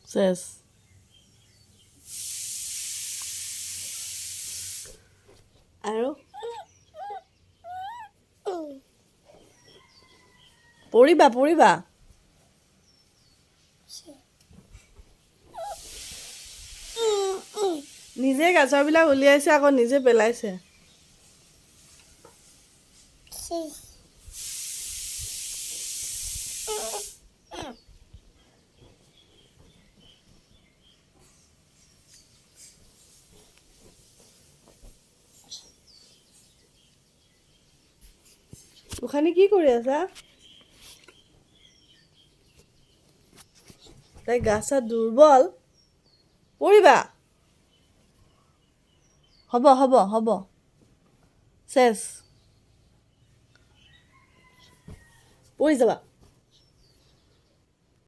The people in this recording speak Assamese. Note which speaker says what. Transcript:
Speaker 1: চেছ আৰু পৰিবা নিজে গাছৰবিলাক উলিয়াইছে আকৌ নিজে পেলাইছে গোসানী কি কৰি আছা তাই গা চা দুৰ্বল পৰিবা হ'ব চেছ পৰি যাবা